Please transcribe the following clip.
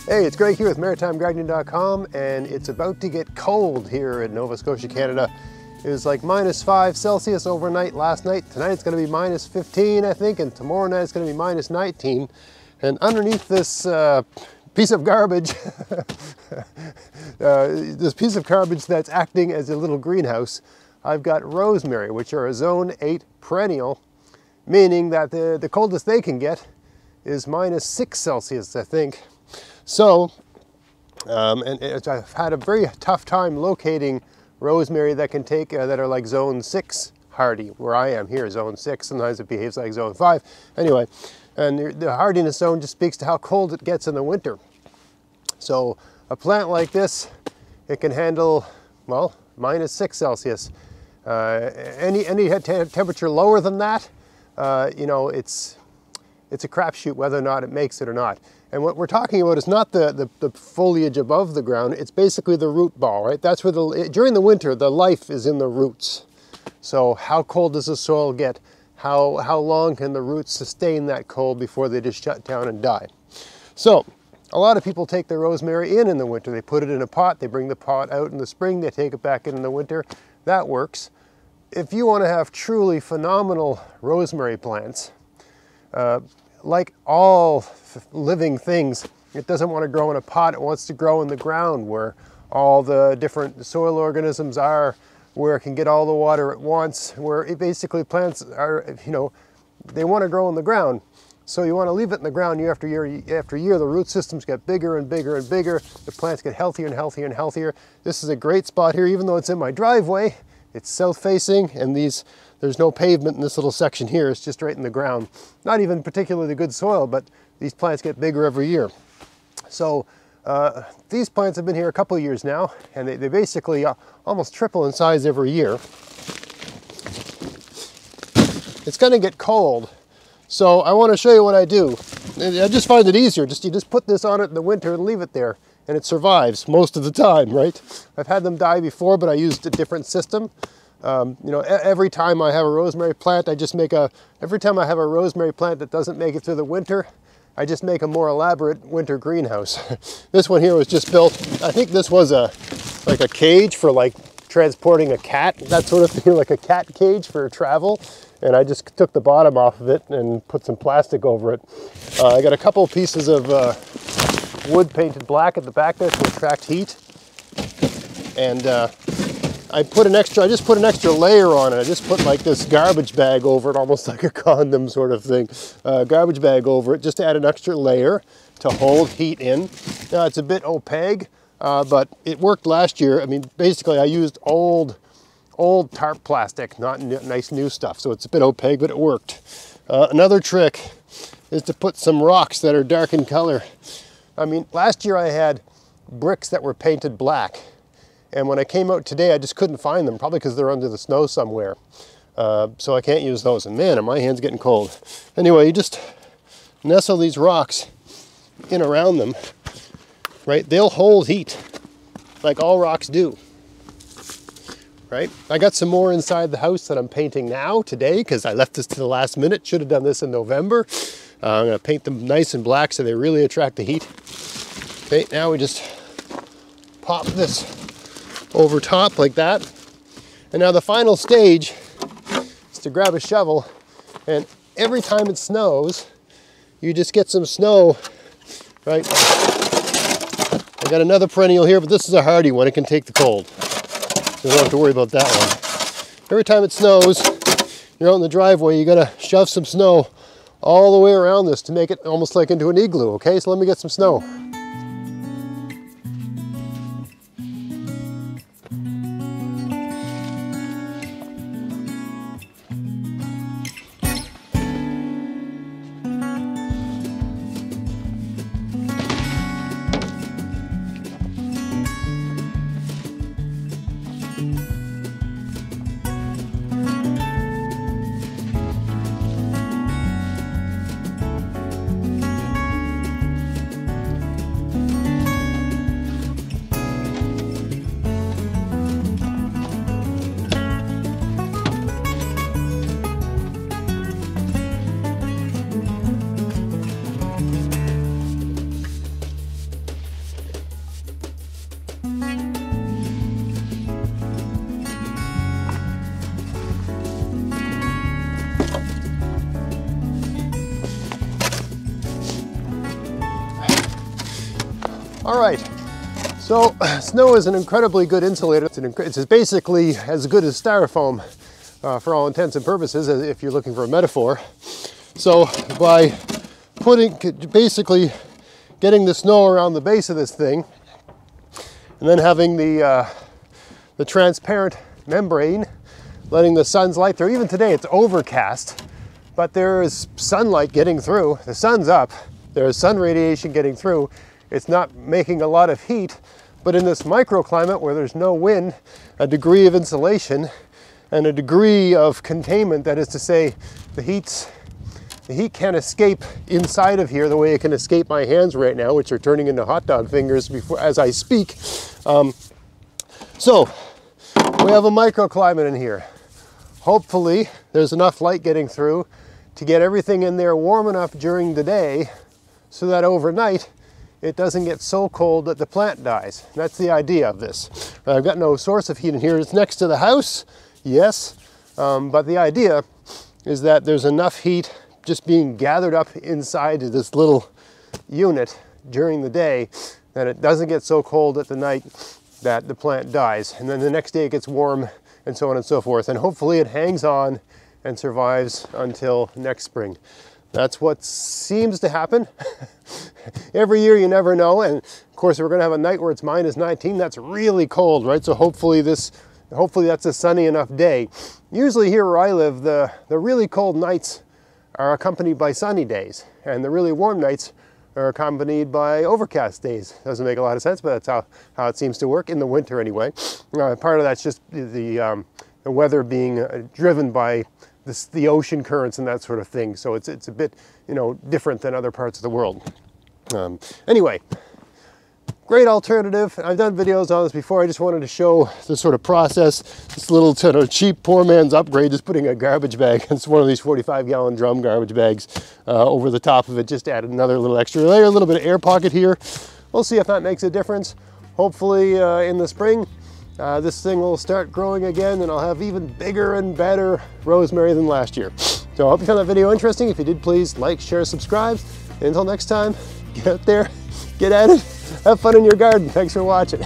Hey, it's Greg here with MaritimeGardening.com, and it's about to get cold here in Nova Scotia, Canada. It was like -5°C overnight last night. Tonight it's going to be -15, I think, and tomorrow night it's going to be -19. And underneath this piece of garbage, this piece of garbage that's acting as a little greenhouse, I've got rosemary, which are a Zone 8 perennial, meaning that the coldest they can get is -6°C, I think. So, I've had a very tough time locating rosemary that can take, that are like Zone 6 hardy, where I am here, Zone 6. Sometimes it behaves like Zone 5. Anyway, and the hardiness zone just speaks to how cold it gets in the winter. So a plant like this, it can handle, well, -6°C. Any temperature lower than that, you know, it's a crapshoot whether or not it makes it or not. And what we're talking about is not the foliage above the ground, it's basically the root ball, right? That's where during the winter, the life is in the roots. So how cold does the soil get? How long can the roots sustain that cold before they just shut down and die? So a lot of people take their rosemary in the winter. They put it in a pot, they bring the pot out in the spring, they take it back in the winter. That works. If you want to have truly phenomenal rosemary plants, like all living things, it doesn't want to grow in a pot, it wants to grow in the ground where all the different soil organisms are, where it can get all the water it wants, where it basically plants are, you know, they want to grow in the ground. So you want to leave it in the ground year after year after year. The root systems get bigger and bigger and bigger. The plants get healthier and healthier and healthier. This is a great spot here, even though it's in my driveway. It's south facing, and there's no pavement in this little section here. It's just right in the ground. Not even particularly good soil, but these plants get bigger every year. So these plants have been here a couple of years now, and they basically almost triple in size every year. It's going to get cold, so I want to show you what I do. I just find it easier. You just put this on it in the winter and leave it there, and it survives most of the time, right? I've had them die before, but I used a different system. You know, every time I have a rosemary plant, every time I have a rosemary plant that doesn't make it through the winter, I just make a more elaborate winter greenhouse. This one here was just built, I think this was like a cage for like transporting a cat, that sort of thing, like a cat cage for travel. And I just took the bottom off of it and put some plastic over it. I got a couple pieces of wood painted black at the back there to attract heat. And I just put an extra layer on it. I just put like this garbage bag over it, almost like a condom sort of thing. Garbage bag over it, just to add an extra layer to hold heat in. Now it's a bit opaque, but it worked last year. I mean, basically I used old tarp plastic, not nice new stuff. So it's a bit opaque, but it worked. Another trick is to put some rocks that are dark in color. I mean, last year I had bricks that were painted black. And when I came out today, I just couldn't find them, probably because they're under the snow somewhere. So I can't use those. And man, are my hands getting cold. Anyway, you just nestle these rocks in around them, right? They'll hold heat, like all rocks do, right? I got some more inside the house that I'm painting now, today, because I left this to the last minute. Should have done this in November. I'm going to paint them nice and black so they really attract the heat. Okay, now we just pop this over top like that. And now the final stage is to grab a shovel, and every time it snows, you just get some snow, right? I got another perennial here, but this is a hardy one. It can take the cold. So you don't have to worry about that one. Every time it snows, you're out in the driveway, you gotta shove some snow all the way around this to make it almost like into an igloo, okay? So let me get some snow. All right, so snow is an incredibly good insulator. It's basically as good as styrofoam for all intents and purposes, if you're looking for a metaphor. So by basically getting the snow around the base of this thing, and then having the transparent membrane, letting the sun's light through. Even today it's overcast, but there is sunlight getting through. The sun's up, there is sun radiation getting through. It's not making a lot of heat, but in this microclimate where there's no wind, a degree of insulation and a degree of containment, that is to say, the heat can't escape inside of here the way it can escape my hands right now, which are turning into hot dog fingers as I speak. So we have a microclimate in here. Hopefully there's enough light getting through to get everything in there warm enough during the day so that overnight it doesn't get so cold that the plant dies. That's the idea of this. I've got no source of heat in here. It's next to the house, yes, but the idea is that there's enough heat just being gathered up inside this little unit during the day that it doesn't get so cold at the night that the plant dies. And then the next day it gets warm and so on and so forth. And hopefully it hangs on and survives until next spring. That's what seems to happen. Every year you never know. And of course we're gonna have a night where it's -19. That's really cold, right? So hopefully that's a sunny enough day. Usually here where I live, the really cold nights are accompanied by sunny days, and the really warm nights are accompanied by overcast days. Doesn't make a lot of sense, but that's how it seems to work in the winter anyway. Part of that's just the weather being driven by the ocean currents and that sort of thing. So it's a bit, different than other parts of the world. Anyway, great alternative. I've done videos on this before. I just wanted to show the sort of process, this little sort of cheap poor man's upgrade, just putting a garbage bag, it's one of these 45-gallon drum garbage bags, over the top of it, just added another little extra layer, a little bit of air pocket here. We'll see if that makes a difference. Hopefully in the spring, this thing will start growing again and I'll have even bigger and better rosemary than last year. So I hope you found that video interesting. If you did, please like, share, subscribe. And until next time, get out there, get at it, have fun in your garden. Thanks for watching.